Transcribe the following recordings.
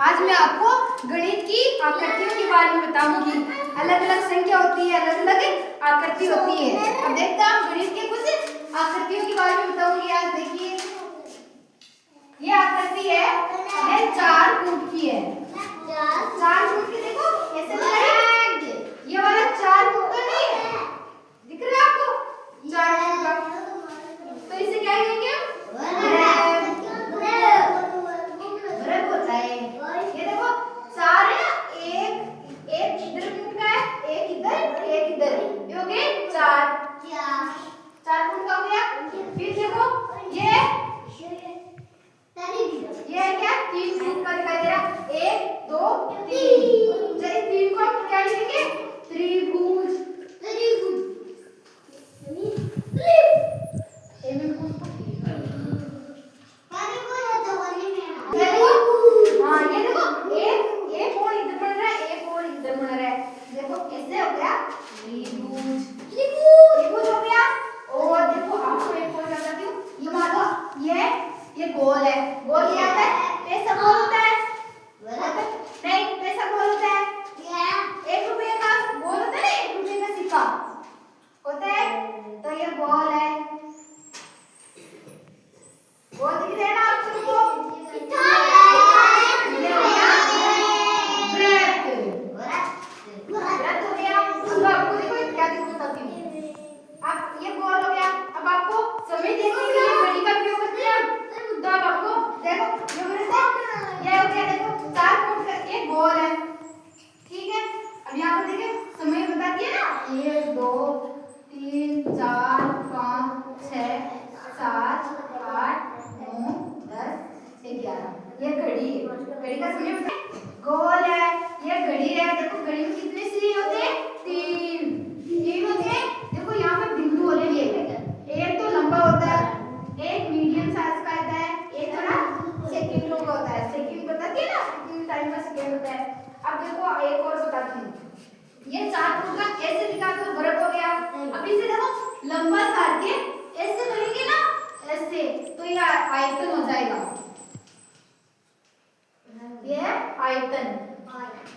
आज मैं आपको गणित की आकृतियों के बारे में बताऊंगी। अलग अलग संख्या होती है, अलग अलग आकृति होती है। अब देखते हैं गणित के कुछ आकृतियों के बारे में बताऊंगी। आज देखिए, ये आकृति है, ये 4 फुट की है। 4 फुट की, देखो ऐसे लगाएंगे। ये वाला 4 फुट का नहीं है, दिख रहा है आपको? 4 फुट का, तो इसे क्या कहेंगे? वृत्त होता है। ये देखो 4 है ना, एक इधर फुट का है, एक इधर, एक इधर, ये हो गए 4 फुट का हो गया। फिर देखो ये क्या 3 फुट का दिखाई दे रहा है। 1 2 3, चलिए 3 को हम क्या लिखेंगे? त्रिभुज। ये गोल है। गोल क्या होता है? पैसा गोल होता है? नहीं, पैसा गोल होता है। 1 रुपये का गोल होता है ना, 1 रुपये का सिक्का होता है, तो ये गोल है। गोल दिख रहा है ना आप सबको? व्रत हो गया। अब आपको देखो क्या दिखाती हूँ। अब ये गोल हो गया। अब आपको समय देखने के लिए घड़ी का प्रयोग करते हैं। तो अब आपको देखो ये वृत्त है, ये हो गया। देखो 4 फुट का एक गोल है, ठीक है। अब यहाँ पर देखिए समय बता दिया ना, 1 2 3 4 5 6 7 8 9 10 11। ये घड़ी है, घड़ी का समय बता। गोल है, ये घड़ी है। देखो घड़ी में कितने सिरे होते हैं? 3 होते हैं। देखो यहाँ पर बिंदु होने लिए एक तो लंबा होता है, एक मीडियम साइज का होता है, एक थोड़ा सेकंडों का होता है। सेकंड बताती है ना, कितने टाइम का सेकंड होता है। अब देखो एक और बताती हूँ। ये 4 फुट का ऐसे दिखा तो वृत्त हो गया। अब इसे देखो लंबा साध के ऐसे करेंगे ना, ऐसे, तो ये आयतन हो जाएगा। ये आयतन।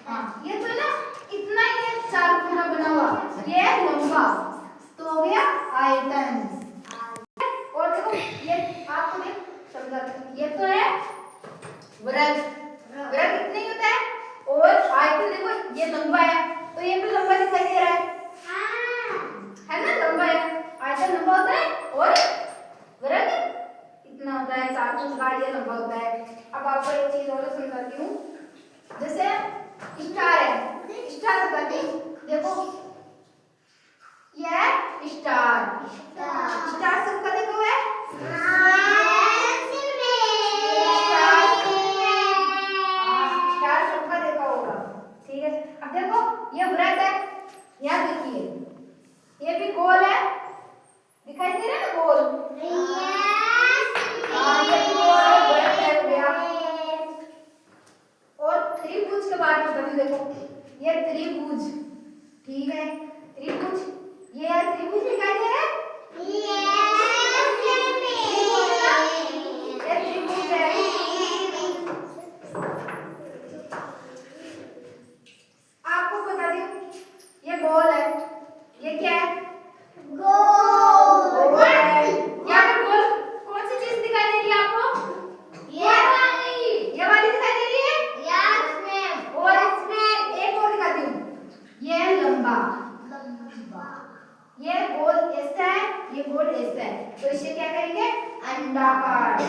हाँ, ये तो ना इतना ही है 4 फुट का बना हुआ, ये लंबा, तो हो गया आयतन। और देखो ये आपको देख समझा, ये तो है वृत्त। वृत्त इतना ही होता है। और आयतन देखो ये लंबा है, तो ये भी लंबा दिखाई दे रहा है ना? लंबा है, आयतन लंबा होता है और वृत्त इतना होता है। 4 फुट का ये लंबा होता है। अब आपको एक चीज और समझाती हूँ। जैसे स्टार है, स्टार बताती हूँ। देखो ये स्टार, स्टार सबका देखो है स्टार सबका देखा होगा, ठीक है। अब देखो ये वृत्त है, यहाँ देखिए ये भी गोल है, दिखाई दे रहा है ना गोल? ये भी गोल है, वृत्त है हो गया। और त्रिभुज के बारे में बताती हूँ। देखो ये त्रिभुज, ठीक है। त्रिभुज, ये त्रिभुज दिखाई दे रहा है? ये त्रिभुज है। आपको बता दूं, ये गोल है, ये क्या है? गोल है। यहाँ पे गोल कौन सी चीज दिखाई दे रही है आपको? ये वाली दिखाई दे रही है? और इसमें एक और दिखाती हूँ, ये लंबा। ये गोल ऐसा है, ये गोल ऐसा है, तो इसे क्या करेंगे? अंडाकार।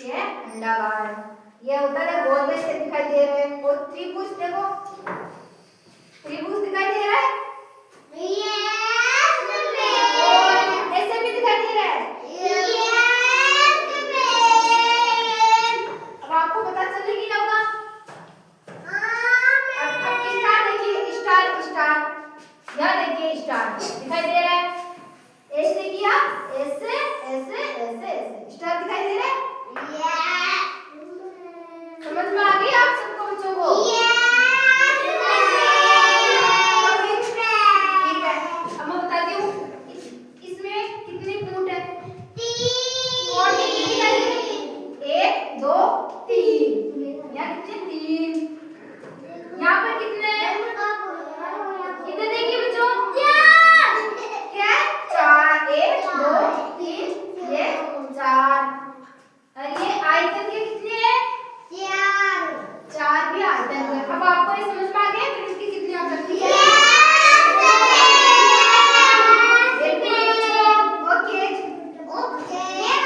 ये अंडाकार, ये होता है गोल में से दिखाई दे रहे हैं। और त्रिभुज देखो